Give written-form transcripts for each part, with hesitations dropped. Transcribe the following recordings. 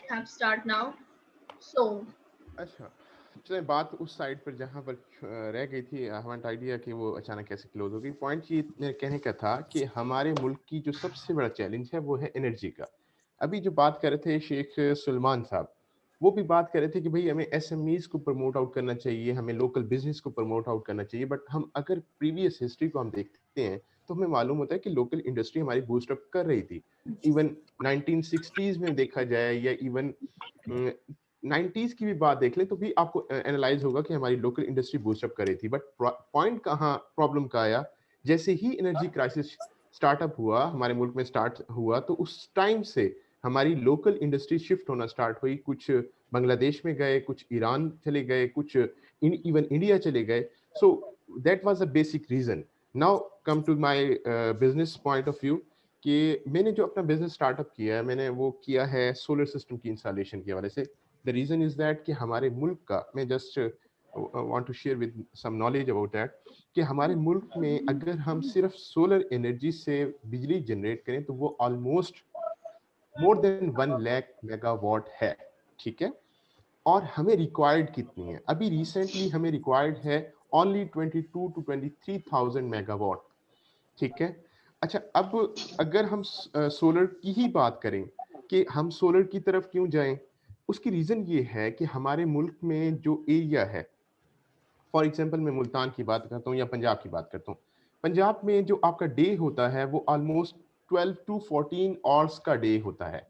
have start now. So, अच्छा, चलें बात उस साइड पर जहाँ पर रह गई थी, आई हैव एन आइडिया कि वो अचानक कैसे क्लोज़ हो गई। पॉइंट ये मेरे कहने का था कि हमारे मुल्क की जो सबसे बड़ा चैलेंज है वो है एनर्जी का। अभी जो बात कर रहे थे शेख सुलेमान साहब, वो भी बात कर रहे थे कि भई हमें एसएमईज़ को प्रमोट आउट करना चाहिए, हमें लोकल बिज़नेस को प्रमोट आउट करना चाहिए। बट हम अगर प्रीवियस हिस्ट्री को हम देखते हैं, तो हमें मालूम होता है कि लोकल इंडस्ट्री हमारी बूस्ट अप कर रही थी। इवन 1960s में देखा जाए या इवन उम, 90s की भी बात देख लें तो भी आपको एनालाइज़ होगा कि हमारी लोकल इंडस्ट्री बूस्ट अप कर रही थी। बट पॉइंट कहाँ प्रॉब्लम का आया, जैसे ही एनर्जी क्राइसिस स्टार्टअप हुआ, हमारे मुल्क में स्टार्ट हुआ, तो उस टाइम से हमारी लोकल इंडस्ट्री शिफ्ट होना स्टार्ट हुई। कुछ बांग्लादेश में गए, कुछ ईरान चले गए, कुछ इवन इंडिया चले गए। So that was the basic reason. Now come to my business point of view कि मैंने जो अपना बिज़नेस स्टार्टअप किया है, मैंने वो किया है सोलर सिस्टम की इंस्टॉलेशन के हवाले से। द रीज़न इज़ दैट कि हमारे मुल्क का मैं just want to share with some knowledge about that कि हमारे मुल्क में अगर हम सिर्फ सोलर एनर्जी से बिजली जनरेट करें तो वो almost more than 1 lakh megawatt है, ठीक है? और हमें रिक्वायर्ड कितनी है? अभी रिसेंटली हमें रिक्वायर्ड है ओनली 22 टू 23,000 मेगावाट, ठीक है? अच्छा, अब अगर हम सोलर की ही बात करें कि हम सोलर की तरफ क्यों जाएँ? उसकी रीज़न ये है कि हमारे मुल्क में जो एरिया है, फॉर एग्ज़ाम्पल मैं मुल्तान की बात करता हूँ या पंजाब की बात करता हूँ। पंजाब में जो आपका डे होता है वो ऑलमोस्ट 12 टू 14 ऑवर्स का डे होता है,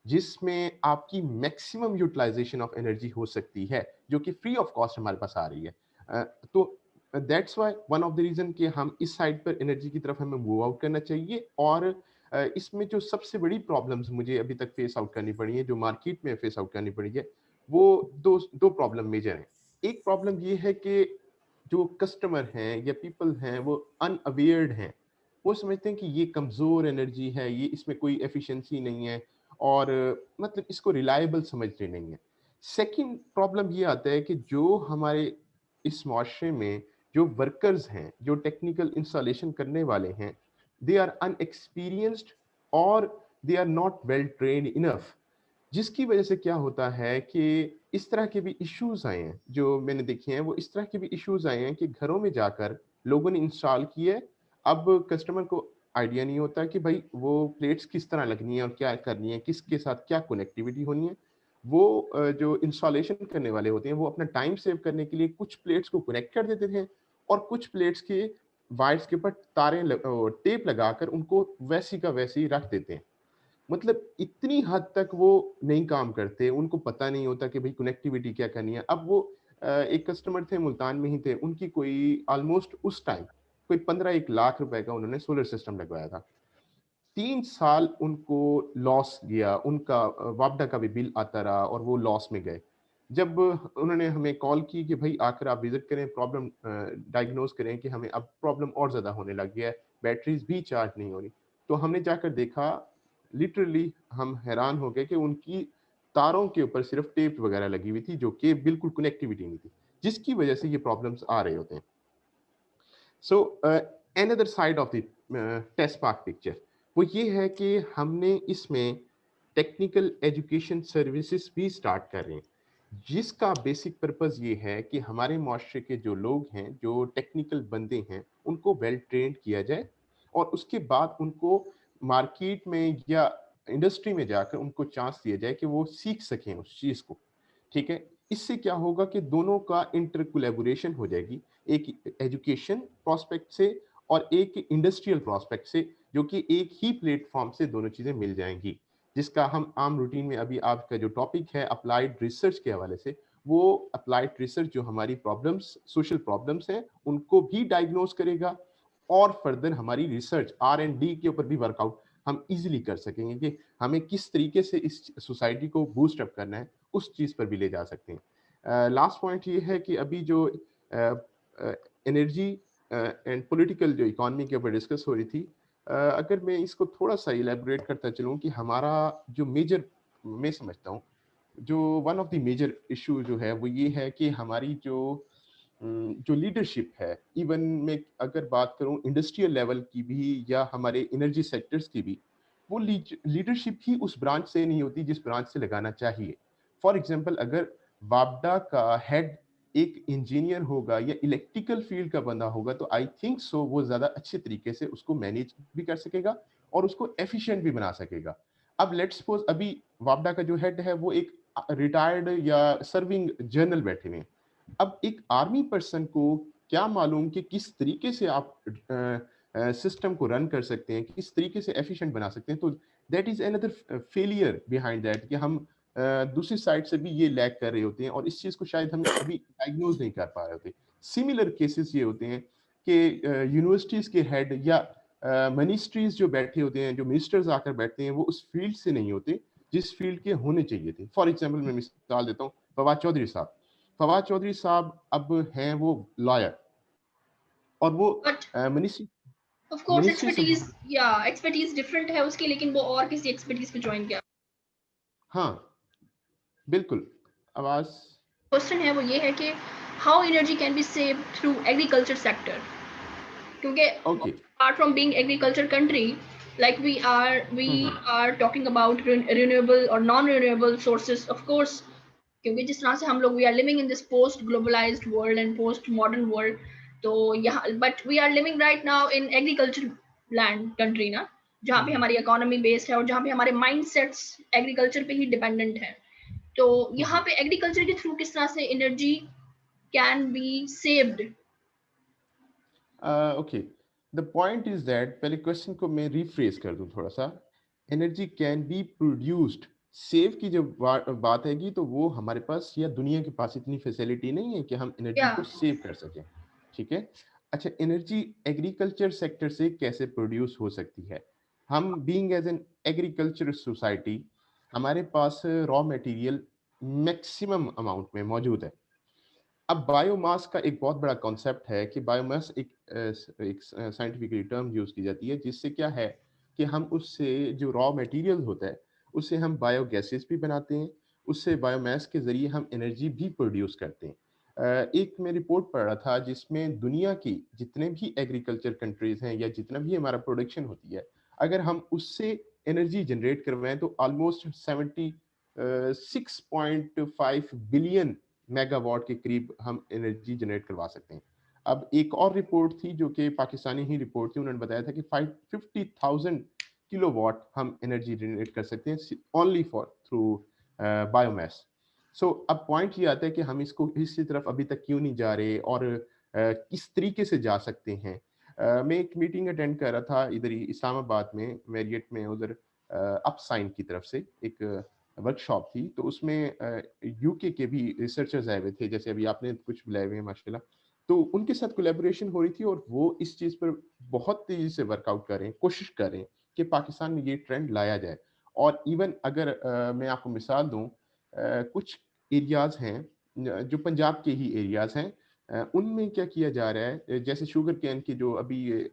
जिसमें आपकी मैक्सिमम यूटिलाइज़ेशन ऑफ एनर्जी हो सकती है, जो कि फ्री ऑफ कॉस्ट हमारे पास आ रही है। तो that's why one of the reason कि हम इस साइड पर एनर्जी की तरफ हमें मूव आउट करना चाहिए। और इसमें जो सबसे बड़ी प्रॉब्लम्स मुझे अभी तक फेस आउट करनी पड़ी है, जो मार्केट में फेस आउट करनी पड़ी है, वो 2 प्रॉब्लम मेजर हैं। एक प्रॉब्लम ये है कि जो कस्टमर हैं या पीपल हैं वो अनअवेयर्ड हैं। वो समझते हैं कि ये कमज़ोर एनर्जी है, ये इसमें कोई एफिशिएंसी नहीं है और मतलब इसको रिलायबल समझते नहीं हैं। सेकंड प्रॉब्लम ये आता है कि जो हमारे इस मुआशरे में जो वर्कर्स हैं, जो टेक्निकल इंस्टॉलेशन करने वाले हैं, दे आर अनएक्सपीरियंस्ड और they are not well trained enough. जिसकी वजह से क्या होता है कि इस तरह के भी इश्यूज़ आए हैं, जो मैंने देखे हैं, वो इस तरह के भी इश्यूज़ आए हैं कि घरों में जाकर लोगों ने इंस्टॉल किए, अब कस्टमर को आइडिया नहीं होता कि भई वो प्लेट्स किस तरह लगनी है और क्या करनी है, किसके साथ क्या कनेक्टिविटी होनी है। वो जो इंस्टॉलेशन करने वाले होते हैं, वो अपना टाइम सेव करने के लिए कुछ प्लेट्स को कनेक्ट कर देते हैं और कुछ प्लेट्स के वायर्स के ऊपर टेप लगाकर उनको वैसी का वैसे ही रख देते हैं। मतलब इतनी हद तक वो नहीं काम करते, उनको पता नहीं होता कि भई कनेक्टिविटी क्या करनी है। अब वो एक कस्टमर थे मुल्तान में ही थे, उनकी कोई ऑलमोस्ट उस टाइम कोई 15-1 लाख रुपए का उन्होंने सोलर सिस्टम लगवाया था। 3 साल उनको लॉस गया, उनका वापडा का भी बिल आता रहा और वो लॉस में गए। जब उन्होंने हमें कॉल की कि भई आकर आप विज़िट करें, प्रॉब्लम डायग्नोज़ करें कि हमें अब प्रॉब्लम और ज़्यादा होने लग गया है, बैटरीज़ भी चार्ज नहीं हो रही। तो हमने जाकर देखा, लिटरली हम हैरान हो गए कि उनकी तारों के ऊपर सिर्फ़ टेप वगैरह लगी हुई थी, जो कि बिल्कुल कनेक्टिविटी नहीं थी, जिसकी वजह से ये प्रॉब्लम्स आ रहे होते हैं। So another side of the test mark picture वो ये है कि हमने इसमें टेक्निकल एजुकेशन सर्विसेज भी स्टार्ट कर रहे हैं, जिसका बेसिक पर्पस ये है कि हमारे माशरे के जो लोग हैं, जो टेक्निकल बंदे हैं, उनको वेल ट्रेंड किया जाए और उसके बाद उनको मार्केट में या इंडस्ट्री में जाकर उनको चांस दिया जाए कि वो सीख सकें उस चीज़ को। ठीक है? इससे क्या होगा कि दोनों का इंटर कोलैबोरेशन हो जाएगी, एक एजुकेशन प्रोस्पेक्ट से और एक इंडस्ट्रियल प्रोस्पेक्ट से, जो कि एक ही प्लेटफ़ॉर्म से दोनों चीज़ें मिल जाएँगी। जिसका हम आम रूटीन में अभी आपका जो टॉपिक है अप्लाइड रिसर्च के हवाले से, वो अप्लाइड रिसर्च जो हमारी प्रॉब्लम्स, सोशल प्रॉब्लम्स हैं, उनको भी डायग्नोज़ करेगा और फर्दर हमारी रिसर्च आर-एंड-डी के ऊपर भी वर्कआउट हम ईज़िली कर सकेंगे कि हमें किस तरीके से इस सोसाइटी को बूस्ट अप करना है, उस चीज़ पर भी ले जा सकते हैं। लास्ट पॉइंट ये है कि अभी जो अ, एनर्जी एंड पॉलिटिकल जो इकोनॉमी के ऊपर डिस्कस हो रही थी, अगर मैं इसको थोड़ा-सा इलैबोरेट करता चलूँ कि हमारा जो मेजर मैं समझता हूँ, जो one of the major issue जो है वो ये है कि हमारी जो लीडरशिप है, इवन मैं अगर बात करूँ इंडस्ट्रियल लेवल की भी या हमारे एनर्जी सेक्टर्स की भी, वो लीडरशिप ही उस ब्रांच से नहीं होती जिस ब्रांच से लगाना चाहिए। फॉर एग्जांपल अगर वापडा का हेड एक इंजीनियर होगा या इलेक्ट्रिकल फील्ड का बंदा होगा तो आई थिंक सो वो ज़्यादा अच्छे तरीके से उसको मैनेज भी कर सकेगा और उसको एफिशिएंट भी बना सकेगा। अब लेट्स सपोज अभी वापडा का जो हेड है वो एक रिटायर्ड या सर्विंग जनरल बैठे हुए हैं। अब एक आर्मी पर्सन को क्या मालूम कि किस तरीके से आप सिस्टम को रन कर सकते हैं, किस तरीके से एफिशिएंट बना सकते हैं। तो that is another failure behind that कि हम दूसरी साइड से भी ये लैग कर रहे होते हैं और इस चीज़ को शायद हम अभी डायग्नोज नहीं कर पा रहे होते। सिमिलर केसेस ये होते हैं कि यूनिवर्सिटीज़ के हेड या मिनिस्ट्रीज़ जो बैठे होते हैं, जो मिनिस्टर्स आकर बैठते हैं, वो उस फील्ड से नहीं होते, जिस फील्ड के होने चाहिए थे। फॉर एग्ज़ाम्पल मैं मिसाल देता हूँ, फवाद चौधरी साहब। फवाद चौधरी साहब अब हैं वो लॉयर और वो but ministry of course ministry expertise, संभाल। या एक्सपर्टीज डिफरेंट है उसकी, लेकिन वो और किसी एक्सपर्टीज को ज्वाइन किया। हाँ, बिल्कुल। आवाज़ क्वेश्चन है वो ये है कि how energy can be save through agriculture sector, क्योंकि okay. apart from being agriculture country, like we hmm, hmm. are talking about renewable or non renewable sources, of course, क्योंकि जिस तरह से हम लोग we are living in this post globalized world and post modern world, तो यहाँ but we are living right now in agriculture land country ना, जहाँ हुँ, पे हुँ। हमारी इकोनॉमी बेस्ड है और जहाँ पे हमारे माइंडसेट्स एग्रीकल्चर पे ही डिपेंडेंट है। तो हुँ, यहाँ हुँ। पे एग्रीकल्चर के थ्रू किस तरह से energy can be saved. Okay, the point is that पहले क्वेश्चन को मैं रिफ्रेज कर दूं थोड़ा सा। Energy can be produced, save की जब बात आएगी तो वो हमारे पास या दुनिया के पास इतनी फैसिलिटी नहीं है कि हम एनर्जी या को सेव कर सकें। ठीक है। अच्छा, एनर्जी एग्रीकल्चर सेक्टर से कैसे प्रोड्यूस हो सकती है? हम being as an agriculture society, हमारे पास रॉ मटेरियल मैक्सिमम अमाउंट में मौजूद है। अब बायोमास का एक बहुत बड़ा कॉन्सेप्ट है कि बायोमास एक साइंटिफिकली टर्म यूज की जाती है जिससे क्या है कि हम उससे जो रॉ मटेरियल होता है उससे हम बायोगैसेस भी बनाते हैं, उससे बायोमास के जरिए हम एनर्जी भी प्रोड्यूस करते हैं। एक मैं रिपोर्ट पढ़ रहा था जिसमें दुनिया की जितने भी एग्रीकल्चर कंट्रीज हैं या जितना भी हमारा प्रोडक्शन होती है, अगर हम उससे एनर्जी जनरेट करवाएं तो ऑलमोस्ट 6.5 बिलियन मेगावाट के करीब हम एनर्जी जनरेट करवा सकते हैं। अब एक और रिपोर्ट थी जो कि पाकिस्तानी ही रिपोर्ट थी, उन्होंने बताया था कि 50,000 किलोवाट हम एनर्जी जनरेट कर सकते हैं ओनली फॉर थ्रू बायोमास। सो अब पॉइंट ये आता है कि हम इसको इसी तरफ अभी तक क्यों नहीं जा रहे और किस तरीके से जा सकते हैं। मैं एक मीटिंग अटेंड कर रहा था इधर ही इस्लामाबाद में, मैरियट में, उधर अपसाइन की तरफ से एक वर्कशॉप थी, तो उसमें यूके के भी रिसर्चर्स आए हुए थे, जैसे अभी आपने कुछ बुलाए हुए हैं माशाल्लाह। तो उनके साथ कोलैबोरेशन हो रही थी और वो इस चीज़ पर बहुत तेज़ी से वर्कआउट कर रहे हैं, कोशिश कर रहे हैं कि पाकिस्तान में ये ट्रेंड लाया जाए। और इवन अगर मैं आपको मिसाल दूँ, कुछ एरियाज़ हैं जो पंजाब के ही एरियाज़ हैं, उनमें क्या किया जा रहा है, जैसे शुगर केन की जो अभी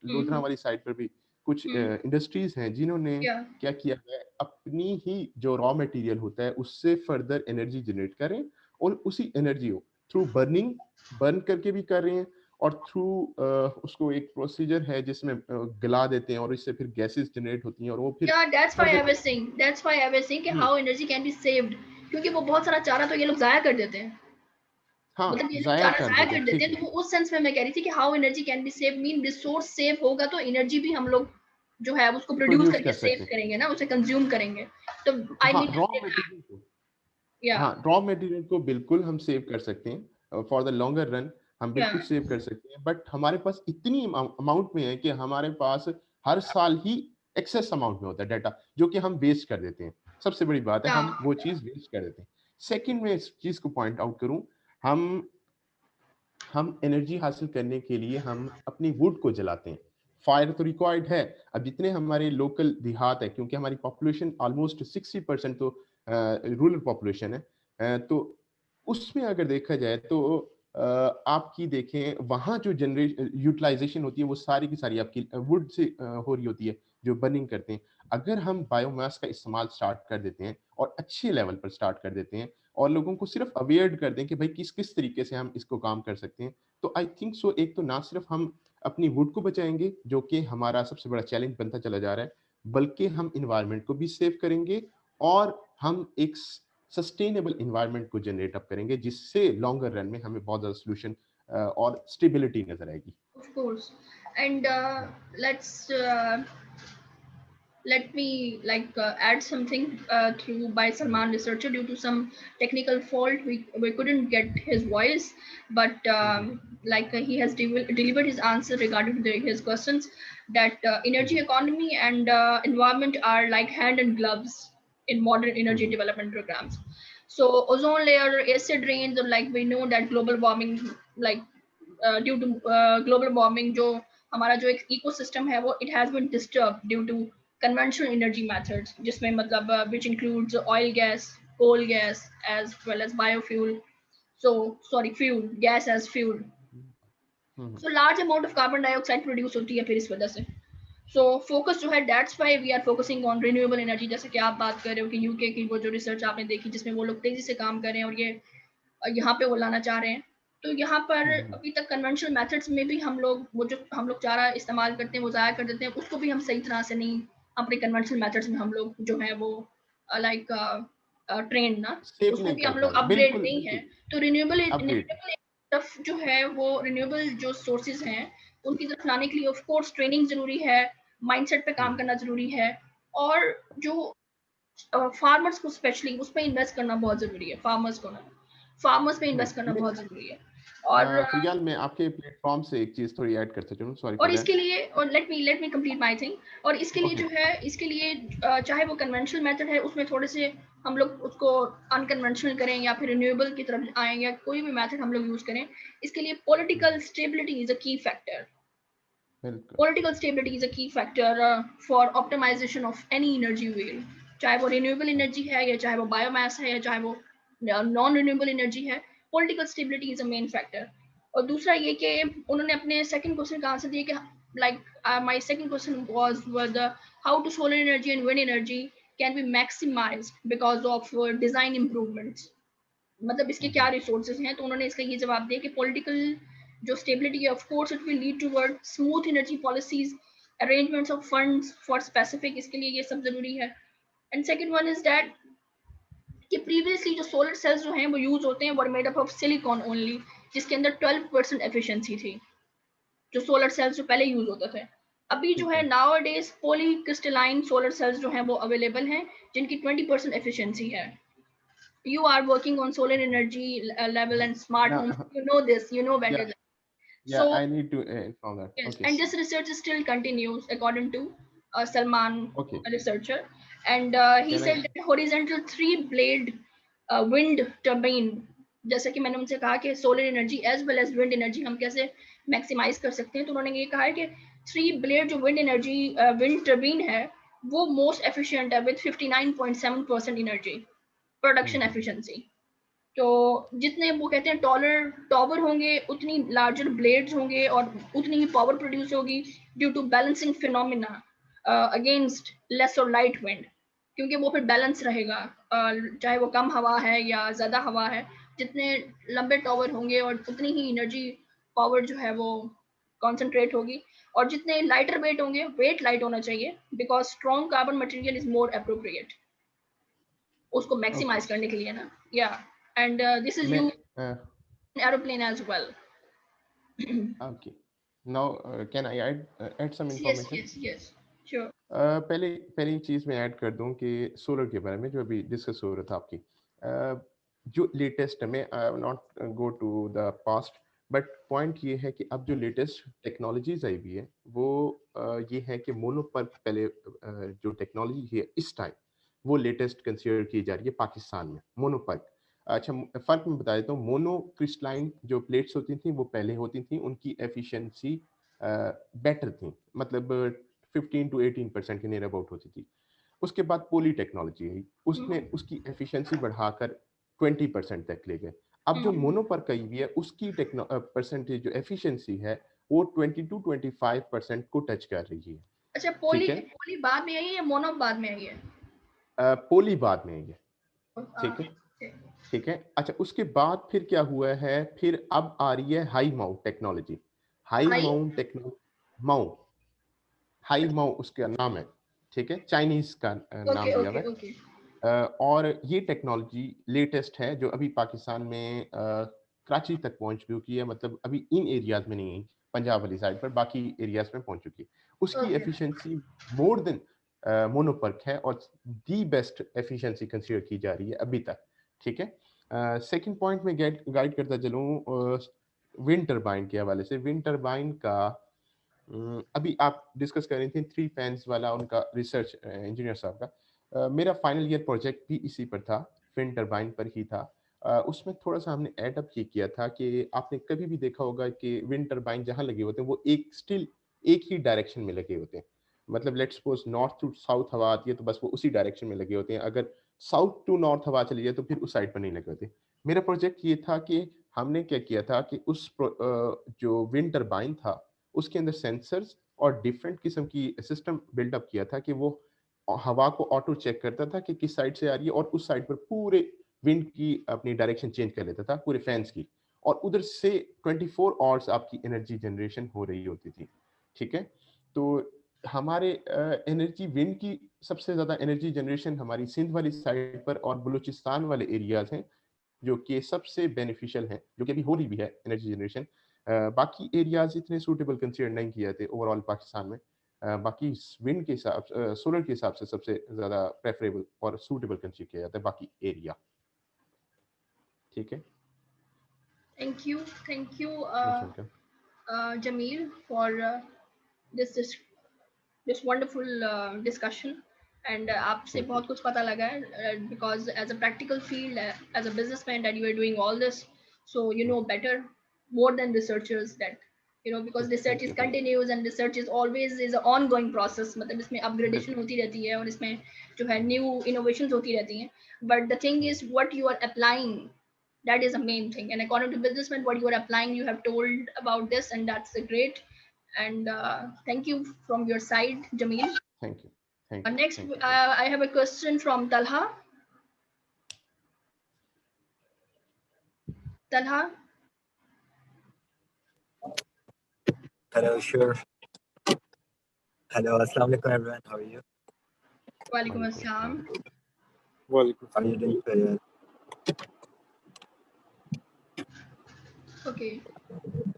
लोधरा वाली साइड पर भी कुछ इंडस्ट्रीज़ हैं जिन्होंने या क्या किया है, अपनी ही जो रॉ मटेरियल होता है उससे फर्दर एनर्जी जनरेट कर रहे हैं और उसी एनर्जी को थ्रू बर्न करके भी कर रहे हैं और थ्रू उसको एक प्रोसीजर है जिसमें गला देते हैं और इससे फिर गैसेस जनरेट होती हैं और वो फिर Yeah, further. that's why I was saying कि how energy can be saved, क्योंकि वो बहुत सारा चारा तो ये लोग जाया कर देते हैं, मतलब हाँ, ये लोग ज़ाया चारा कर जाया देते कर हैं, देते ठीक हैं। है। तो वो उस सेंस में मैं कह रही थी कि how energy can be saved mean resource save होगा तो एनर्जी भी हम लोग जो है उसको प्रोड्यूस प्रोड्यूस करके कर सेव सकते हैं। करेंगे ना, उसे कंज्यूम करेंगे। तो आई हाँ, मीन रॉ मटेरियल को या हाँ, रॉ मटेरियल को बिल्कुल हम सेव कर सकते हैं, फॉर द लॉन्गर रन हम या बिल्कुल सेव कर सकते हैं, बट हमारे पास इतनी अमाउंट में है कि हमारे पास हर साल ही एक्सेस अमाउंट में होता है डाटा जो कि हम वेस्ट कर देते हैं। सबसे बड़ी बात है या हम वो चीज़ वेस्ट कर देते हैं। सेकंड में इस चीज़ को पॉइंट आउट करूँ, हम हम एनर्जी हासिल करने के लिए हम अपनी वुड को जलाते हैं। फायर तो रिक्वायर्ड है। अब जितने हमारे लोकल देहात है, क्योंकि हमारी पॉपुलेशन ऑलमोस्ट 60% तो रूरल पॉपुलेशन है, तो उसमें अगर देखा जाए तो आपकी देखें वहाँ जो यूटिलाइजेशन होती है वो सारी की सारी आपकी वुड से हो रही होती है, जो बर्निंग करते हैं। अगर हम बायोमास का इस्तेमाल स्टार्ट कर देते हैं और अच्छे लेवल पर स्टार्ट कर देते हैं और लोगों को सिर्फ अवेयर कर दें कि भाई किस-किस तरीके से हम इसको काम कर सकते हैं। तो आई थिंक सो एक तो ना सिर्फ हम अपनी वुड को बचाएँगे, जो कि हमारा सबसे बड़ा चैलेंज बनता चला जा रहा है, बल्कि हम इन्वायरमेंट को भी सेव करेंगे और हम एक सस्टेनेबल इन्वायरमेंट को जनरेट अप करेंगे, जिससे लॉन्गर रन में हमें बहुत ज़्यादा सोल्यूशन और स्टेबिलिटी नजर आएगी। Of course. And let's let me add something through by Salman researcher. Due to some technical fault, we couldn't get his voice, but he has delivered his answer regarding his questions, that energy economy and environment are like hand and gloves in modern energy development programs. So ozone layer, acid rains, or like we know that global warming, like due to global warming, जो हमारा जो एक ecosystem है वो it has been disturbed due to conventional energy methods, जिसमें मतलब which includes oil gas, coal gas, as well as biofuel. So sorry, fuel, gas as fuel. So large amount of carbon dioxide produce होती है फिर इस वजह से. So focus जो है, that's why we are focusing on renewable energy. जैसे कि आप बात कर रहे हो कि यूके की वो जो रिसर्च आपने देखी जिसमें वो लोग तेजी से काम कर रहे हैं और ये यहाँ पे वो लाना चाह रहे हैं. तो यहाँ पर अभी तक कन्वेंशनल मेथड्स में भी हम लोग वो जो हम लोग चारा इस्तेमाल करते हैं वो ज़ाया कर देते हैं, उसको भी हम सही तरह से नहीं अपने कन्वेंशनल मेथड्स में हम लोग जो है वो लाइक ट्रेंड ना, सेफ उसमें नहीं भी कर हम पा लोग रहे, अपग्रेड बिल्कुल नहीं है. बिल्कुल तो रिन्यूएबल अपग्रेड। तरफ जो है वो रिन्यूएबल जो सोर्सेज हैं उनकी तरफ लाने के लिए ऑफ कोर्स ट्रेनिंग जरूरी है, माइंडसेट पे काम करना जरूरी है, और जो फार्मर्स को स्पेशली उस पर इन्वेस्ट करना बहुत जरूरी है. फार्मर्स पे इन्वेस्ट करना बहुत जरूरी है. और फिलहाल मैं आपके प्लेटफॉर्म से एक चीज थोड़ी ऐड करता चलूं, सॉरी और फॉर इसके दैट। लिए, और let me complete my thing. और इसके लिए ओके, जो है, इसके लिए चाहे वो कन्वेंशनल मेथड है उसमें थोड़े से हम लोग उसको अनकन्वेंशनल करें या फिर रिन्यूएबल की तरफ आए या कोई भी मेथड हम लोग यूज करें, इसके लिए पॉलिटिकल स्टेबिलिटी इज अ की फैक्टर. बिल्कुल Political stability is a key factor for optimization of any energy wheel. चाहे वो renewable energy है या चाहे वो biomass है या चाहे वो non renewable energy है, political stability is a main factor. और दूसरा ये कि उन्होंने अपने second question का आंसर दिया कि like my second question was whether how to solar energy and wind energy can be maximized because of design improvements. मतलब इसके क्या रिसोर्सेज हैं, तो उन्होंने इसका ये जवाब दिया कि पॉलिटिकल जो स्टेबिलिटी है, of course it will lead toward smooth energy policies, arrangements of funds for specific, इसके लिए ये सब जरूरी है. And second one is that कि प्रीवियसली जो सोलर सेल्स जो हैं वो यूज होते हैं were made up of silicon only, जिसके अंदर 12% एफिशिएंसी थी, जो सोलर सेल्स जो पहले यूज होते थे. अभी जो है now days poly crystalline solar cells जो हैं वो अवेलेबल हैं जिनकी 20% एफिशिएंसी है. You are working on solar energy level and smart homes, you know this, you know better या than. So I need to inform that. yes, okay and this research still continues according to Salman, okay, a researcher, and he can I, said that horizontal three blade wind turbine, जैसे कि मैंने उनसे कहा कि solar energy as well as wind energy हम कैसे maximise कर सकते हैं, तो उन्होंने ये कहा है कि थ्री ब्लेड जो विंड एनर्जी विंड टर्बाइन है वो मोस्ट एफिशिएंट है विद 59.7% एनर्जी प्रोडक्शन एफिशिएंसी. तो जितने वो कहते हैं टॉलर टॉवर होंगे उतनी लार्जर ब्लेड्स होंगे और उतनी ही पावर प्रोड्यूस होगी due to balancing phenomena against less और लाइट विंड, क्योंकि वो फिर बैलेंस रहेगा. चाहे वो कम हवा है या ज़्यादा हवा है, जितने लंबे टॉवर होंगे और उतनी ही एनर्जी पावर जो है वो कॉन्सेंट्रेट होगी. और जितने लाइटर वेट होंगे, वेट लाइट होना चाहिए because strong carbon material is more appropriate उसको ओके। मैक्सिमाइज करने के लिए ना. या एंड दिस इज मैं you aeroplane as well. Okay, now can I add some Yes, information. yes, yes, sure. पहले पहली चीज़ मैं ऐड कर दूं कि सोलर के बारे में जो अभी डिस्कस हो रहा था आपकी, जो लेटेस्ट है, मैं not go to the past, but point ये है कि अब जो लेटेस्ट टेक्नोलॉजीज आई हुई है वो ये है कि मोनोपर्क पहले जो टेक्नोलॉजी है इस टाइम वो लेटेस्ट कंसिडर की जा रही है पाकिस्तान में, मोनोपर्क। अच्छा, फ़र्क मैं बता देता हूँ, मोनो क्रिस्टलाइन जो प्लेट्स होती थी वो पहले होती थी, उनकी एफिशिएंसी बेटर थी, मतलब 15 टू 18% के नियर अबाउट होती थी। उसके बाद पोली टेक्नोलॉजी आई, उसने उसकी एफिशिएंसी बढ़ाकर 20% तक ले गए। अब जो मोनोपर्क आई हुई है उसकी परसेंटेज जो एफिशिएंसी है वो 20 टू 25% को टच कर रही है। अच्छा, ठीक पोली है, पोली बाद में आई है या मोनो बाद में आई है? पोली बाद में आई है। ठीक है, Okay. ठीक है। अच्छा, उसके बाद फिर क्या हुआ है, फिर अब आ रही है high mount technology. High high mount techno mount high mount उसका नाम है। ठीक है, चाइनीज का नाम Okay, दिया हुआ okay, है। okay. और ये टेक्नोलॉजी लेटेस्ट है जो अभी पाकिस्तान में कराची तक पहुंच चुकी है, मतलब अभी इन एरियाज में नहीं है, पंजाब वाली साइड पर बाकी एरियाज में पहुंच चुकी है। उसकी Okay. Efficiency more than mono PERC है और दी बेस्ट एफिशिएंसी कंसीडर की जा रही है अभी तक। ठीक है, सेकंड पॉइंट में गाइड करता चलूँ विंड टरबाइन के हवाले से। विंड टरबाइन का अभी आप डिस्कस कर रही थी थ्री फैंस वाला उनका रिसर्च इंजीनियर साहब का। मेरा फाइनल ईयर प्रोजेक्ट भी इसी पर था, विंड टरबाइन पर ही था। उसमें थोड़ा सा हमने एडअप ये किया था कि आपने कभी भी देखा होगा कि विंड टरबाइन जहाँ लगे होते हैं वो एक ही डायरेक्शन में लगे होते हैं। मतलब let's suppose north to south हवा आती है तो बस वो उसी डायरेक्शन में लगे होते हैं। अगर साउथ टू नॉर्थ हवा चली जाए तो फिर उस साइड पर नहीं लगे होते। मेरा प्रोजेक्ट ये था कि हमने क्या किया था कि जो विंड टरबाइन था उसके अंदर सेंसर्स और डिफरेंट किस्म की सिस्टम बिल्डअप किया था कि वो हवा को ऑटो चेक करता था कि किस साइड से आ रही है और उस साइड पर पूरे विंड की अपनी डायरेक्शन चेंज कर लेता था पूरे फैंस की, और उधर से 24 आवर्स आपकी एनर्जी जनरेशन हो रही होती थी। ठीक है, तो हमारे एनर्जी विंड की सबसे ज़्यादा एनर्जी जनरेशन हमारी सिंध वाली साइड पर और बलूचिस्तान वाले एरियाज हैं जो कि सबसे बेनिफिशियल हैं, जो कि अभी हो रही भी है एनर्जी जनरेशन। बाकी एरियाज इतने सूटेबल कंसीडर नहीं किए थे ओवरऑल पाकिस्तान में। बाकी विंड के हिसाब सोलर के हिसाब से सबसे ज़्यादा प्रेफरेबल और सूटेबल कंसीडर किया जाता है बाकी एरिया। ठीक है, Thank you, most welcome. Jameel, for this this this wonderful discussion. And आपसे थैंक यू। बहुत कुछ पता लगा है because as a practical field, as a businessman, that you are doing all this, so you know better more than researchers that because research thank is you, thank you. continuous and research is always is an ongoing process. मतलब इसमें upgradation बिल्कुल। होती रहती है और इसमें जो है new innovations होती रहती हैं, but the thing is what you are applying, that is the main thing. And according to businessman, what you are applying, you have told about this, and that's great. And thank you from your side, Jameel. Thank you, thank you, Next, thank you, thank I have a question from Talha. Talha, Hello, sure. Hello, Assalamu alaikum everyone. How are you? walaikum वालेकुम assalam. अस्सलाम। How are you doing? Very well. Okay.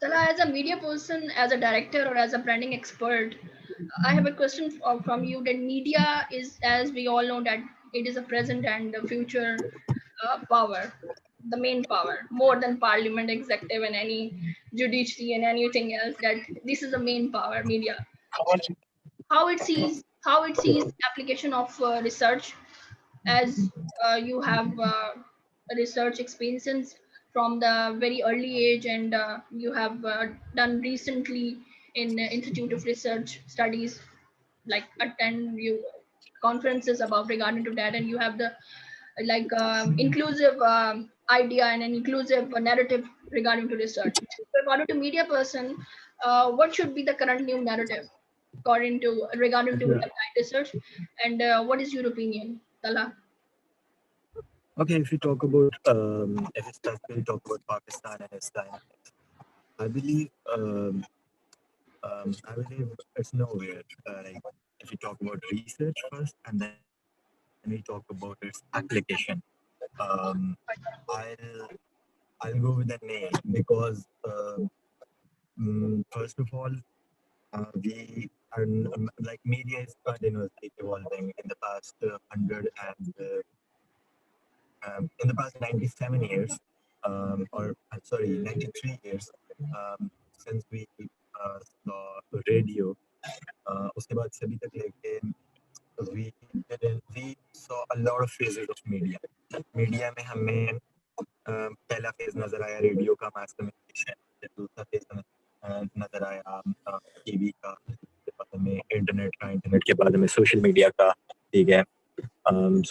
Talha, as a media person, as a director, or as a branding expert, I have a question from you. That media is, as we all know, that it is a present and the future power, the main power, more than parliament, executive, and any judiciary and anything else. That this is the main power, media. How it sees application of research, as you have research experiences from the very early age, and you have done recently in Institute of Research Studies, like attend you conferences about regarding to that, and you have the like inclusive idea and an inclusive narrative regarding to research. So according to media person, what should be the current new narrative regarding to Sure. applied research, and what is your opinion, Talha? Okay, if we talk about, if we specifically talk about Pakistan and its dynamics, I believe, I believe it's nowhere. Like, if we talk about research first, and then we talk about its application, um, I'll I'll go with the name because first of all, we are like media is continuously evolving in the past 100 and in the past 97 years, or I'm sorry, 93 years, since we saw radio. उसके बाद से अभी तक लेके we saw a lot of phases of media. Media में हमें पहला phase नजर आया रेडियो का, मास कम्युनिकेशन। दूसरा फेज हमें नजर आया टीवी का, उसके बाद हमें इंटरनेट का, इंटरनेट के बाद हमें सोशल मीडिया का। ठीक है,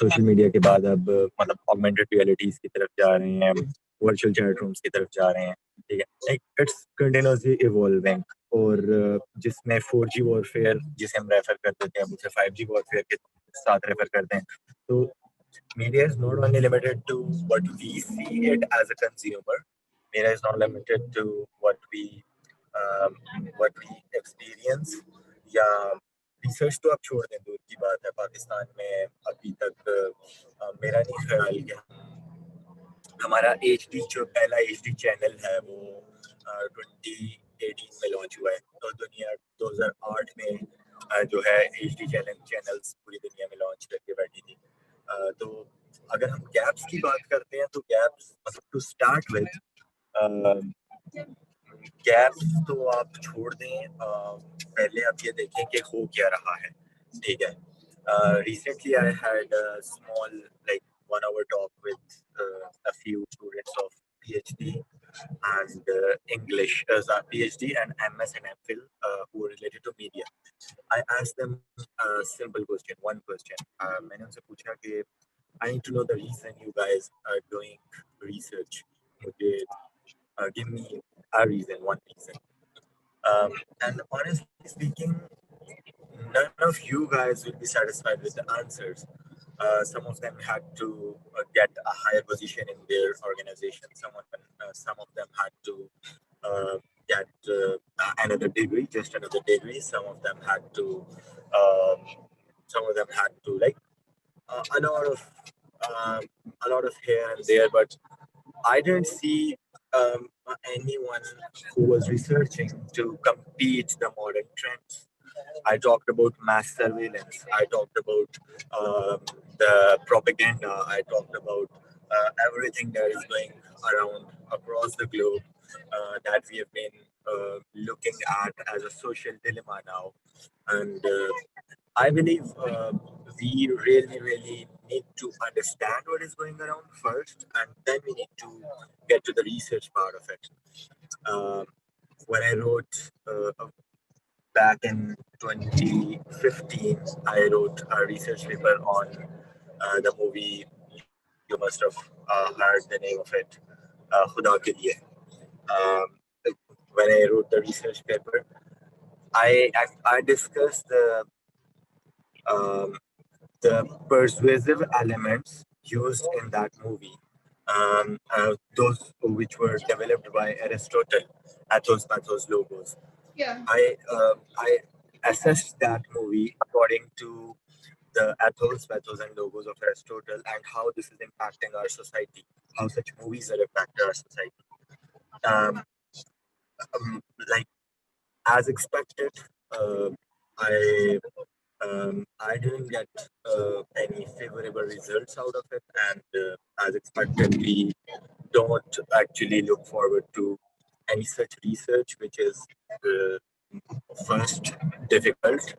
सोशल मीडिया के बाद अब मतलब ऑगमेंटेड रियलिटीज की तरफ जा रहे हैं, वर्चुअल चैट रूम्स की तरफ जा रहे हैं। ठीक है, लाइक इट्स कंटिन्यूअसली इवॉल्विंग। और जिसमें 4G वॉरफेयर जिसे हम रेफर करते थे, अब उसे 5G वॉरफेयर के साथ रेफर करते हैं। तो media is not only limited to what we see it as a consumer. Media is not limited to what we experience. Yeah, we research तो आप छोड़ दें, दूर की बात है, पाकिस्तान में अभी तक मेरा नहीं ख्याल कि हमारा HD जो पहला HD चैनल है वो 2018 में लॉन्च हुआ है, और दुनिया 2008 में जो है HD चैनल्स पूरी दुनिया में लॉन्च करके बैठी थी। तो अगर हम गैप्स की बात करते हैं तो gaps to start with gaps तो आप छोड़ दें, पहले आप ये देखें कि हो क्या रहा है, ठीक है। Recently I had a small like 1 hour talk with a few students of PhD and English, PhD and MS and MPhil who are related to media. I asked them a simple question, one question. मैंने उनसे पूछा कि I need to know the reason you guys are doing research. मुझे give me a reason, one reason. And honestly speaking, none of you guys will be satisfied with the answers. Some of them had to get a higher position in their organization. Some of them had to get another degree, just another degree. Some of them had to like a lot of here and there, but I didn't see anyone who was researching to compete the modern trends. I talked about mass surveillance. I talked about the propaganda. I talked about everything that is going around across the globe that we have been looking at as a social dilemma now. And I believe we really need to understand what is going around first, and then we need to get to the research part of it. When I wrote back in 2015, I wrote a research paper on the movie. You must have heard the name of it, Khuda Ke Liye. When I wrote the research paper, I discussed the persuasive elements used in that movie, those which were developed by Aristotle, Athos, Pathos, Logos. Yeah. I assessed that movie according to the Athos, Pathos, and Logos of Aristotle, and how this is impacting our society, how such movies are impacting our society. Like as expected, I didn't get any favorable results out of it, and as expected, we don't actually look forward to any such research, which is first difficult,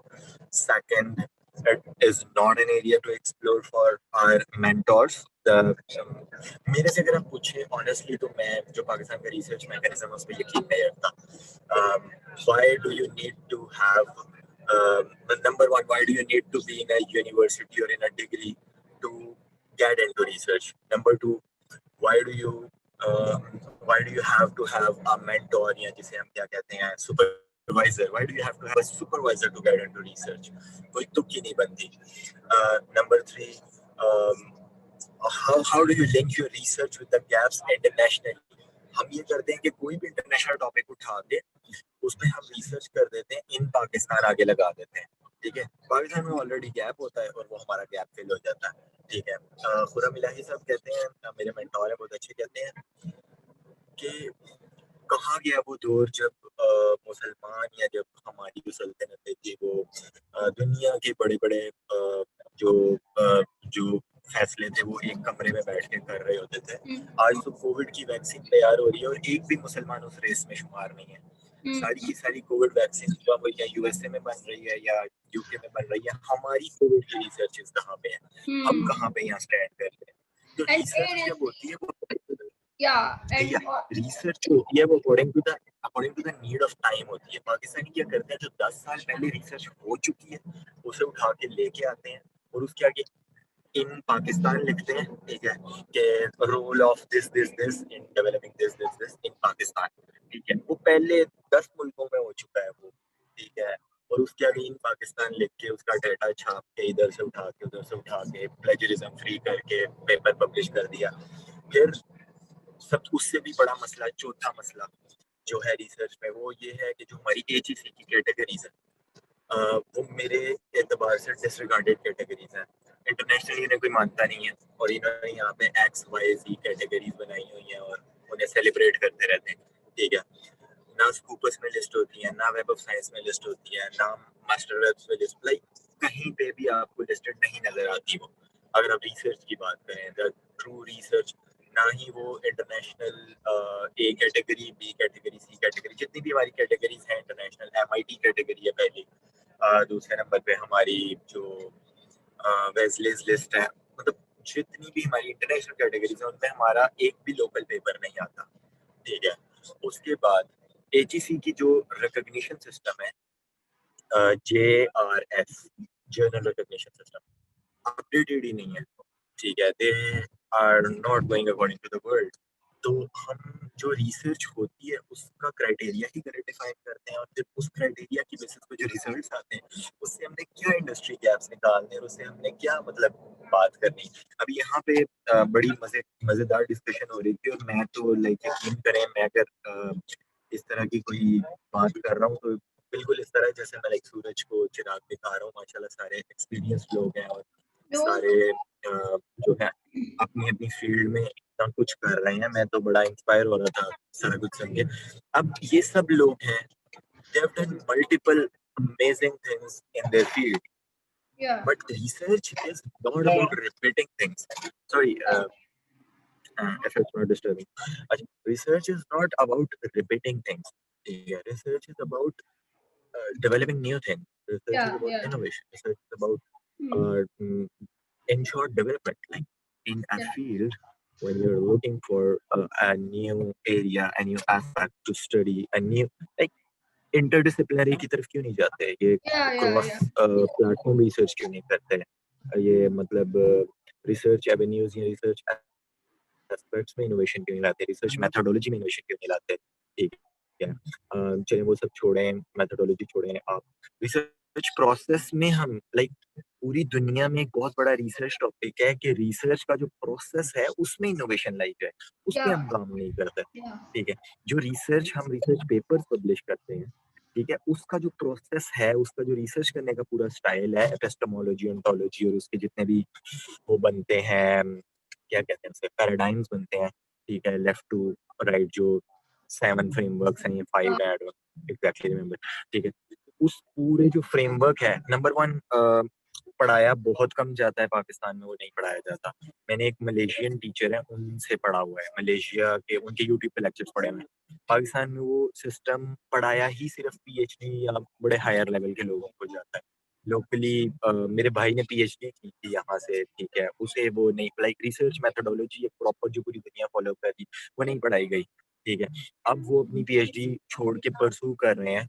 second it is not an area to explore for our mentors. मेरे से अगर आप पूछे honestly तो मैं जो पाकिस्तान का research mechanism उस पर यकीन नहीं रखता. Why do you need to have number one, why do you need to be in a university or in a degree to get into research? Number two, why do you have to have a mentor या जिसे हम क्या कहते हैं supervisor? Why do you have to have a supervisor to get into research? कोई तुक्की नहीं बनती. Number three, how do you link your research with the gaps internationally? हम ये करते हैं कि कोई भी इंटरनेशनल टॉपिक उठा के उसमें हम रिसर्च कर देते हैं, इन पाकिस्तान आगे लगा देते हैं. ठीक है, पाकिस्तान में ऑलरेडी गैप होता है और वो हमारा गैप फिल हो जाता है. ठीक है, खुरम इलाही साहब कहते हैं, मेरे मेंटोर है, बहुत अच्छे कहते हैं कि कहाँ गया वो दौर जब मुसलमान या जब हमारी जो सल्तनतें थी वो दुनिया के बड़े बड़े जो फैसले थे वो एक कमरे में बैठ के कर रहे होते थे. आज तो कोविड की वैक्सीन तैयार हो रही है और एक भी मुसलमान उस रेस में शुमार नहीं है. सारी की सारी कोविड वैक्सीन वो या यूएसए में बन रही है या यूके में बन रही है. हमारी कोविड की रिसर्च कहाँ पे है? हम कहाँ पे यहाँ स्टैंड कर रहे हैं? तो रिसर्च जब होती है वो रिसर्च होती है वो according to the need of time होती है. पाकिस्तानी क्या करते हैं, जो 10 साल पहले रिसर्च हो चुकी है उसे उठा के लेके आते हैं और उसके आगे इन पाकिस्तान लिखते हैं. ठीक है, कि role of this in developing this in Pakistan. ठीक है, वो पहले 10 मुल्कों में हो चुका है वो. ठीक है, और उसके आगे इन पाकिस्तान लिख के उसका डाटा छाप के इधर से उठा के प्लेजरिज्म फ्री करके पेपर पब्लिश कर दिया. फिर सब उससे भी बड़ा मसला, चौथा मसला जो है रिसर्च में, वो ये है कि जो हमारी HEC की कैटेगरीज है, वो मेरे एतबार से डिसरिगार्डेड कैटेगरीज हैं। इंटरनेशनली इन्हें कोई मानता नहीं है और इन्होंने यहाँ पे XYZ कैटेगरीज बनाई हुई हैं और उन्हें सेलिब्रेट करते रहते हैं, ठीक है। ना स्कूपर्स में लिस्ट होती है, ना वेब ऑफ साइंस में लिस्ट होती है, ना मास्टर वेब्स में लिस्ट, लाइक कहीं पे भी आपको लिस्टेड नहीं नजर आती वो। अगर आप रिसर्च की बात करें, द ट्रू रिसर्च, ना ही वो international A category, B category, C category, जितनी भी हमारी कैटेगरीज हैं इंटरनेशनल, MIT कैटेगरी है पहली, दूसरे नंबर पे हमारी जो वेस्लेस लिस्ट है, मतलब जितनी भी हमारी इंटरनेशनल कैटेगरीज है उनमें हमारा एक भी लोकल पेपर नहीं आता, ठीक है। उसके बाद HEC की जो रिकॉग्निशन सिस्टम है, JRS, journal recognition system, updated ही नहीं है, ठीक है। They are not going according to the world. तो हम जो रिसर्च होती है उसका क्राइटेरिया ही गलत डिफाइन करते हैं और फिर उस क्राइटेरिया की बेसिस पे जो रिजल्ट्स आते हैं उससे हमने क्या इंडस्ट्री गैप्स निकालने और उससे हमने क्या मतलब बात करनी। अभी यहाँ पे बड़ी मजेदार डिस्कशन हो रही थी और मैं तो लाइक यकीन करें, मैं अगर इस तरह की कोई बात कर रहा हूँ तो बिल्कुल इस तरह जैसे मैं लाइक सूरज को चिराग दिखा रहा हूँ, माशाल्लाह सारे एक्सपीरियंस लोग हैं और सारे जो है अपनी अपनी फील्ड में इतना कुछ कर रहे हैं। मैं तो बड़ा इंस्पायर हो रहा था सारा कुछ सुन के। अब ये सब लोग हैं, they have done multiple amazing things in their field, Yeah. but research is not about repeating things. Sorry, if it's not disturbing. Research is not about repeating things. Yeah, research is about developing new things. Research is about innovation. Research is about in short development. Like in a field, when you're looking for a new area, a new aspect to study, a new like interdisciplinary की तरफ क्यों नहीं जाते? ये cross platform research क्यों नहीं करते हैं? ये मतलब रिसर्च एवेन्यूज या रिसर्च एस्पेक्ट्स में इनोवेशन क्यों नहीं लाते? रिसर्च मेथोडोलॉजी में इनोवेशन क्यों नहीं लाते? ठीक है, चलिए वो सब छोड़ें, मेथोडोलॉजी छोड़ें, आप रिसर्च प्रोसेस में हम लाइक पूरी दुनिया में एक बहुत बड़ा रिसर्च टॉपिक है कि रिसर्च का जो प्रोसेस है उसमें इनोवेशन लाई जाए, उस पर हम काम नहीं करते, ठीक है। जो रिसर्च हम रिसर्च पेपर्स पब्लिश करते हैं, ठीक है, उसका जो प्रोसेस है, उसका जो रिसर्च करने का पूरा स्टाइल है, एपिस्टेमोलॉजी, ओंटोलॉजी और उसके जितने भी वो बनते हैं, क्या कहते हैं उसे, पैराडाइम्स बनते हैं, ठीक है, लेफ्ट टू राइट जो 7 फ्रेमवर्क्स हैं, ये 5 ऐड एग्जैक्टली रिमेंबर, ठीक है। उस पूरे जो फ्रेमवर्क है, नंबर 1 पढ़ाया बहुत कम जाता है पाकिस्तान में, वो नहीं पढ़ाया जाता। मैंने एक मलेशियन टीचर है, उनसे पढ़ा हुआ है, मलेशिया के, उनके यूट्यूब पे लेक्चर्स पढ़े हुए हैं। पाकिस्तान में वो सिस्टम पढ़ाया ही सिर्फ PhD या बड़े हायर लेवल के लोगों को जाता है। लोकली मेरे भाई ने PhD की थी यहाँ से, ठीक है, उसे वो नहीं, लाइक रिसर्च मेथोडोलॉजी एक प्रॉपर जो पूरी दुनिया फॉलो कर रही, वो नहीं पढ़ाई गई, ठीक है। अब वो अपनी PhD छोड़ के परसू कर रहे हैं,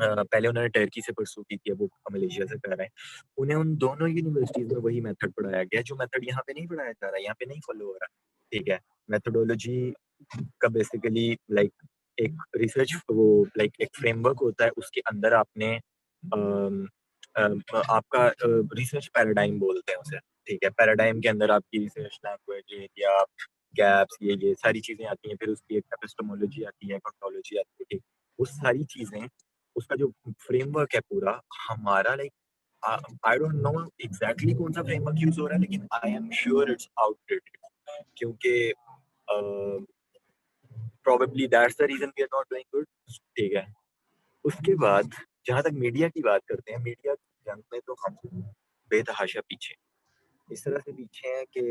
पहले उन्होंने टर्की से परसू की थी, अब वो मलेशिया से कर रहे हैं। उन्हें उन दोनों यूनिवर्सिटीज में वही मेथड पढ़ाया गया जो मेथड यहाँ पे नहीं पढ़ाया जा रहा, यहाँ पे नहीं फॉलो हो रहा, ठीक है। मेथोडोलॉजी का बेसिकली लाइक एक रिसर्च वो लाइक एक फ्रेमवर्क होता है, उसके अंदर आपने आपका रिसर्च पैराडाइम बोलते हैं उसे, ठीक है। पैराडाइम के अंदर आपकी रिसर्च लैंग्वेज या गैप्स, ये सारी चीजें आती हैं, फिर उसकी एक एपिस्टेमोलॉजी आती है, कॉन्टोलॉजी आती है, ठीक। वो सारी चीजें, उसका जो फ्रेमवर्क है पूरा हमारा, like I don't know exactly कौन सा फ्रेमवर्क यूज हो रहा है, लेकिन I am sure it's outdated, क्योंकि probably that's the reason we are not doing good, ठीक है। उसके बाद जहाँ तक मीडिया की बात करते हैं, मीडिया की जंग में तो हम बेतहाशा पीछे, इस तरह से पीछे हैं कि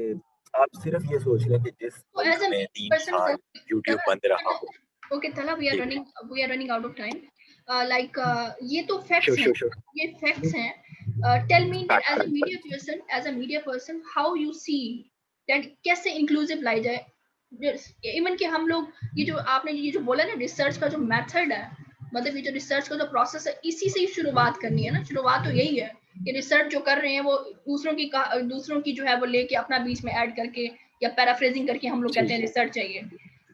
आप सिर्फ ये सोच लें कि जिस मुल्क में 3 साल YouTube बंद रहा हो। Okay, Tala, we are running out of time. ये तो facts हैं, ये facts हैं. Tell me that as a media person, how you see that कैसे inclusive लाई जाए? Even कि हम लोग ये जो आपने ये जो बोला ना रिसर्च का जो मेथड है, मतलब ये जो रिसर्च का जो प्रोसेस है, इसी से ही शुरुआत करनी है ना। शुरुआत तो यही है कि रिसर्च जो कर रहे हैं वो दूसरों की जो है वो लेके अपना बीच में ऐड करके या पैराफ्रेजिंग करके हम लोग कहते हैं रिसर्च चाहिए।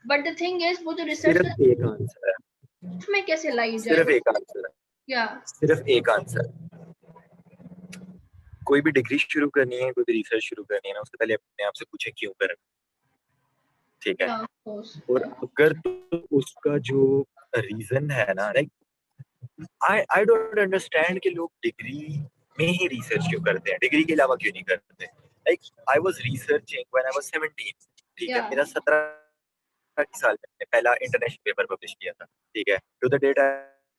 बट द थिंग इज वो जो रिसर्च सिर्फ एक आंसर है, उसमें कैसे लाई जाए? सिर्फ एक आंसर है, या सिर्फ एक आंसर। कोई भी डिग्री शुरू करनी है, कोई भी रिसर्च शुरू करनी है ना, उससे पहले अपने आप से पूछे क्यों करना, ठीक है। और अगर तो उसका जो रीजन है ना, लाइक I don't understand कि लोग डिग्री में ही रिसर्च क्यों करते हैं, डिग्री के अलावा क्यों नहीं करते। Like I was researching when I was 17, ठीक है, Yeah. मेरा 17 साल में मैंने पहला इंटरनेशनल पेपर पब्लिश किया था, ठीक है, to the date I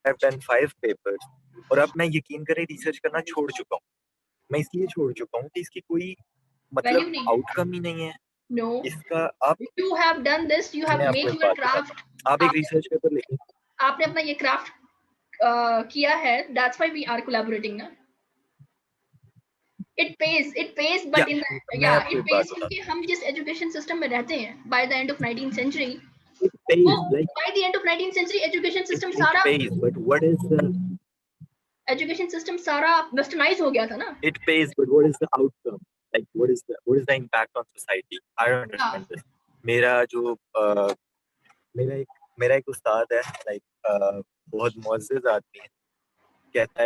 have done 5 papers, और अब मैं यकीन करें रिसर्च करना छोड़ चुका हूँ। मैं इसलिए छोड़ चुका हूँ कि इसकी कोई Value मतलब नहीं। आउटकम ही नहीं है No. इसका। आप You have done this. You have मैं आपको made एक your बात बताता craft. हूँ, आप एक रिसर्च पेपर लिखें, आपने अपना ये craft किया है. That's why we are collaborating ना. It pays, but in the मैं आपको it एक बात pays बताता क्योंकि हम जिस education system में रहते हैं by the end of 19th century, हूँ, it pays, वो like by the end of 19th century education system it सारा pays, but what is the education system सारा westernized हो गया था ना. it pays, but what is the outcome? Like what is the impact on society? I don't understand this. मेरा जो मेरा एक उस्ताद है, like बहुत मुअज़्ज़िज़ आदमी है, कहता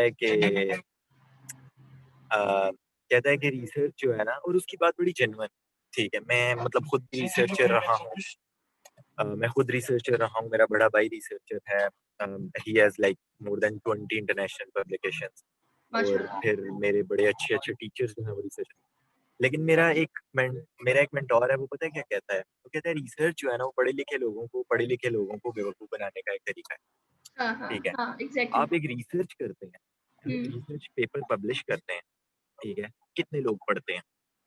है कि रिसर्च जो है ना, और उसकी बात बड़ी जेन्युइन, ठीक है, मैं मतलब खुद रिसर्चर रहा हूँ, मेरा बड़ा भाई रिसर्चर है, he has like more than 20 international publications, और फिर मेरे बड़े अच्छे टीचर्स जो हैं वो रिसर्च। लेकिन मेरा एक मेंटोर है, वो पता है क्या कहता है, वो कहता है रिसर्च जो है ना वो पढ़े लिखे लोगों को बेवकूफ बनाने का एक तरीका है, ठीक है। Exactly. आप एक रिसर्च करते हैं, रिसर्च पेपर पब्लिश करते हैं, ठीक है, कितने लोग पढ़ते हैं?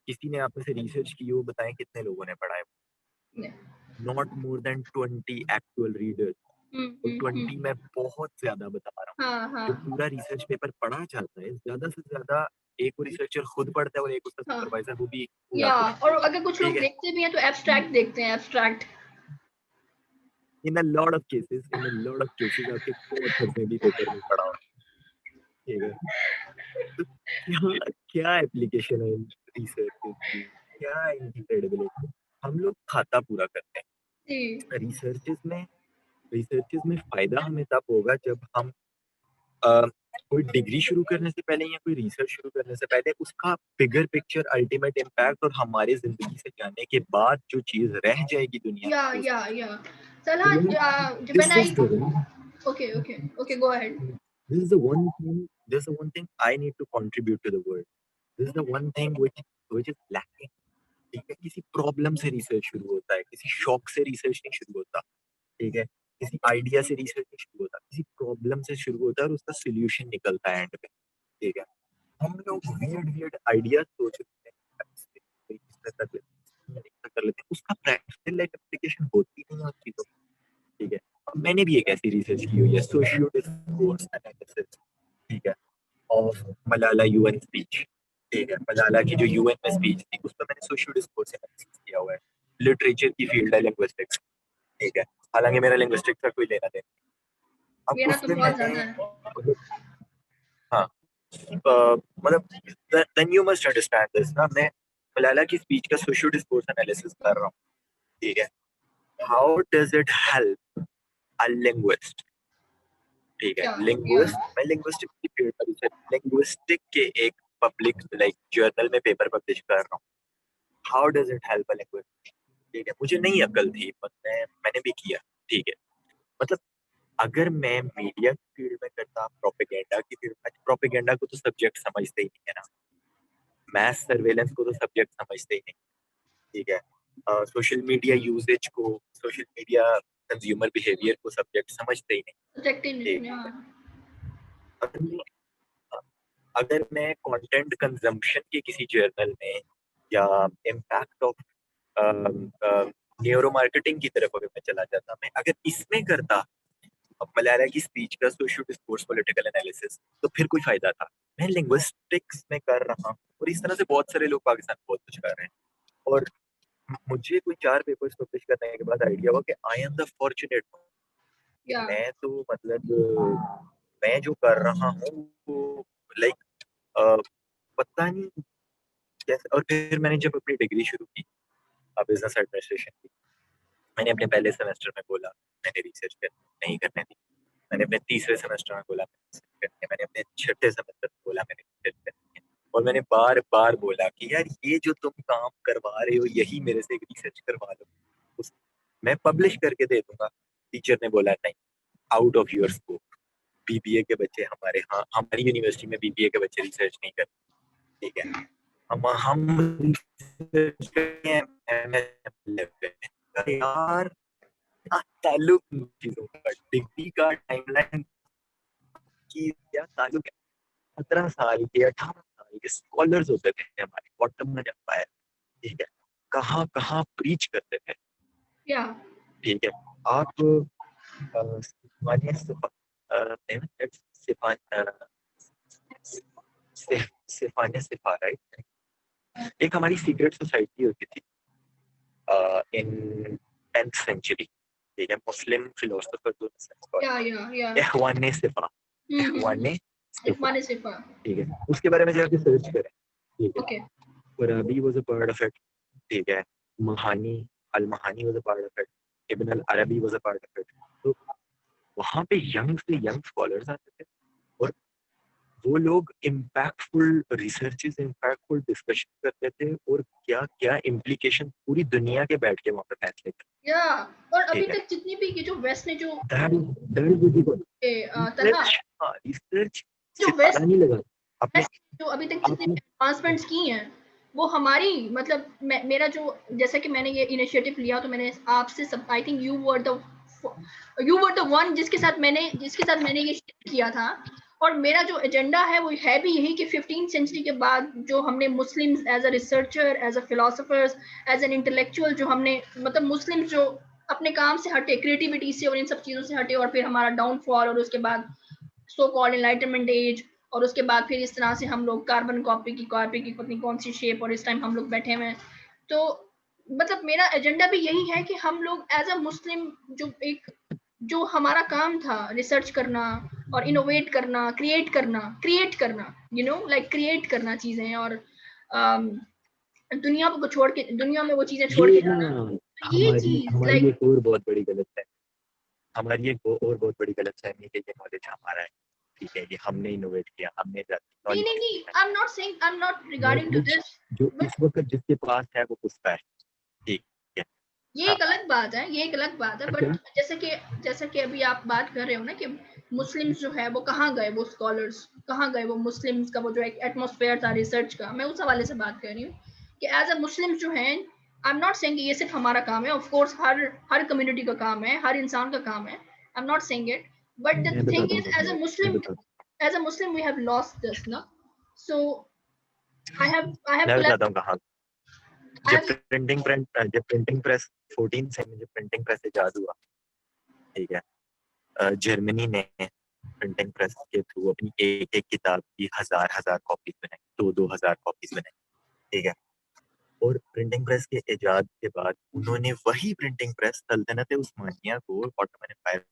किसी ने आप में से रिसर्च की हो, बताएं कितने लोगों ने पढ़ा है? Not more than 20 actual readers, तो 20 में बहुत ज्यादा बता रहा हूँ। जो पूरा रिसर्च पेपर पढ़ा जाता है, ज्यादा से ज्यादा एक रिसर्चर खुद पढ़ता है और एक उसका सुपरवाइजर, वो भी और अगर कुछ लोग देखते भी हैं तो एब्स्ट्रैक्ट देखते हैं, abstract. In a lot of cases आपके कोऑथर में भी पेपर नहीं पढ़ा होगा, ठीक है। तो क्या एप्लीकेशन है रिसर्च की, क्या इनकी क्रेडिबिलिटी? हम लोग खाता पूरा करते हैं। रिसर्चेस में फायदा हमें तब होगा जब हम कोई डिग्री शुरू करने से पहले या कोई रिसर्च शुरू करने से पहले उसका बिगर पिक्चर, अल्टीमेट इम्पैक्ट और हमारे जिंदगी से जाने के बाद जो चीज रह जाएगी दुनिया में, Salah, when okay, go ahead. This is the one thing I need to contribute to the world. This is the one thing which is lacking. ठीक है, किसी प्रॉब्लम से रिसर्च शुरू होता है, किसी शौक से रिसर्च नहीं शुरू होता, ठीक है, किसी आइडिया से रिसर्च नहीं शुरू होता, किसी प्रॉब्लम से शुरू होता है और उसका सोल्यूशन निकलता है एंड पे, ठीक है। हम लोग वियर्ड आइडिया सोच रहे हैं, कर लेते हैं, उसका प्रैक्टिकल एप्लीकेशन होती नहीं है उस चीजों, ठीक है। मैंने भी एक ऐसी रिसर्च की हुई है, सोशियो डिस्कोर्स एनालिसिस, ठीक है, ऑफ मलाला यूएन स्पीच, ठीक है, मलाला की जो यूएन में स्पीच थी उस पर मैंने सोशियो डिस्कोर्स एनालिसिस किया हुआ है। लिटरेचर की फील्ड है लिंग्विस्टिक्स, ठीक है, हालांकि मेरा लिंग्विस्टिक्स का कोई लेना देना। अब मेरा तो उसमें बहुत मैंने ज्यादा है। हाँ, मतलब then you must understand this ना, मैं मलाला की स्पीच का सोशियो डिस्कोर्स एनालिसिस कर रहा हूँ, ठीक है। How does it help a linguist, ठीक है, मैं लिंग्विस्टिक की फील्ड में लिंग्विस्टिक के एक पब्लिक लाइक जर्नल में पेपर पब्लिश कर रहा हूँ। How does it help a linguist, ठीक है, मुझे नहीं अकल थी पर मैंने भी किया, ठीक है। मतलब अगर मैं मीडिया की फील्ड में करता, प्रोपेगेंडा की फील्ड में, प्रोपेगेंडा को तो सब्जेक्ट समझते ही नहीं है ना, मैस सर्वेलेंस को तो सब्जेक्ट समझते ही नहीं, ठीक है, सोशल मीडिया यूजेज को, सोशल मीडिया कंज्यूमर बिहेवियर को सब्जेक्ट समझते ही नहीं। अगर मैं कंटेंट कंजम्पशन के किसी जर्नल में या इम्पैक्ट ऑफ न्यूरो मार्केटिंग की तरफ अगर मैं चला जाता, मैं अगर इसमें करता मलाला की स्पीच का सोशियो डिस्कोर्स पॉलिटिकल एनालिसिस, तो फिर कोई फायदा था। मैं लिंग्विस्टिक्स में कर रहा हूँ और इस तरह से बहुत सारे लोग पाकिस्तान में बहुत कुछ कर रहे हैं, और मुझे कोई 4 पेपर्स पब्लिश करने के बाद आइडिया हुआ कि आई एम द फॉर्चुनेट, मैं तो मतलब मैं जो कर रहा हूँ वो लाइक पता नहीं कैसे। और फिर मैंने जब अपनी डिग्री शुरू की बिजनेस एडमिनिस्ट्रेशन की, मैंने अपने पहले सेमेस्टर में बोला मैंने रिसर्च नहीं करने दी, मैंने अपने तीसरे सेमेस्टर में बोला मैंने अपने छठे सेमेस्टर में बोला मैंने रिसर्च करनी है, और मैंने बार बार बोला कि यार ये जो तुम काम करवा रहे हो यही मेरे से एक रिसर्च करवा लो, मैं पब्लिश करके दे दूंगा। टीचर ने बोला नहीं, out of your scope, BBA के बच्चे हमारे यहाँ, हमारी यूनिवर्सिटी में बीबीए के बच्चे रिसर्च नहीं करते, ठीक है। हम रिसर्च करते हैं यार, क्या ताल्लुक चीजों का, डिग्री का टाइमलाइन की क्या ताल्लुक है। 17 साल के 18 साल के स्कॉलर्स होते थे हमारे बॉटम में एम्पायर, ठीक है, कहाँ कहाँ प्रीच करते थे, या ठीक है। आप सिफा राइट, एक हमारी सीक्रेट सोसाइटी होती थी इन 10th सेंचुरी, ठीक है, मुस्लिम फिलोसोफर या इख्वान सिफा, इख्वान सिफा, ठीक है, उसके बारे में जाके सर्च करें, ठीक है। Okay, Farabi was a part of it, ठीक है, Mahani al-Mahani was a part of it, Ibn al-Arabi was a part of it. तो वहाँ पे यंग से यंग स्कॉलर्स आते थे और वो लोग इम्पैक्टफुल रिसर्चेस, इम्पैक्टफुल डिस्कशन करते थे और क्या क्या इम्प्लीकेशन पूरी दुनिया के बैठ के वहाँ पे फैसले करते या और अभी ठीक है। तक जितनी भी ये जो वेस्ट ने जो रिसर्च जो से वेस्ट पता नहीं लगा अपने जो अभी तक जितने एडवांसमेंट्स की हैं वो हमारी मतलब मेरा जो जैसे कि मैंने ये इनिशिएटिव लिया तो मैंने आपसे सब I think you were the one जिसके साथ मैंने ये किया था। और मेरा जो एजेंडा है वो है भी यही कि 15th सेंचुरी के बाद जो हमने Muslims as a researcher, as a philosophers, as an intellectual जो हमने मतलब मुस्लिम्स जो अपने काम से हटे, क्रिएटिविटी से और इन सब चीज़ों से हटे और फिर हमारा डाउनफॉल और उसके बाद सो कॉल्ड एनलाइटनमेंट एज और उसके बाद फिर इस तरह से हम लोग कार्बन कॉपी की पत्नी कौन सी शेप और इस टाइम हम लोग बैठे हुए हैं। तो मतलब मेरा एजेंडा भी यही है कि हम लोग एज अ मुस्लिम जो हमारा काम था रिसर्च करना और इनोवेट करना, क्रिएट करना यू नो लाइक क्रिएट करना चीजें और दुनिया को छोड़ के दुनिया में वो चीजें छोड़ के जाना, ये चीज हमारी लाइक एक और बहुत बड़ी गलत है, हमारी एक और बहुत बड़ी गलत फहमी है, ये नॉलेज हमारा है, ठीक है, ये हमने इनोवेट किया, हमने नहीं I am not regarding to this, जो इस वक्त जिसके पास है वो उसका है, ठीक है। ये एक अलग बात है, ये एक अलग बात है। बट जैसे कि अभी आप बात कर रहे हो ना कि मुस्लिम्स जो है वो कहाँ गए, वो स्कॉलर्स कहाँ गए, वो मुस्लिम्स का वो जो एक एटमॉस्फेयर था रिसर्च का, मैं उस हवाले से बात कर रही हूँ कि एज अ मुस्लिम जो है आई एम नॉट सेइंग ये सिर्फ हमारा काम है, ऑफ कोर्स हर कम्युनिटी का काम है, हर इंसान का काम है, I am not saying it, but the thing is as a Muslim we have lost this ना, सो आई हैव मैं बताता हूँ कहाँ। जब प्रिंटिंग प्रेस 14 से जब प्रिंटिंग प्रेस इजाद हुआ, ठीक है, जर्मनी ने प्रिंटिंग प्रेस के थ्रू अपनी एक एक किताब की हजार कॉपीज बनाई, 2,000 कॉपीज बनाई, ठीक है। और प्रिंटिंग प्रेस के इजाद के बाद उन्होंने वही प्रिंटिंग प्रेस सल्तनत उस्मानिया को, ऑटोमन एम्पायर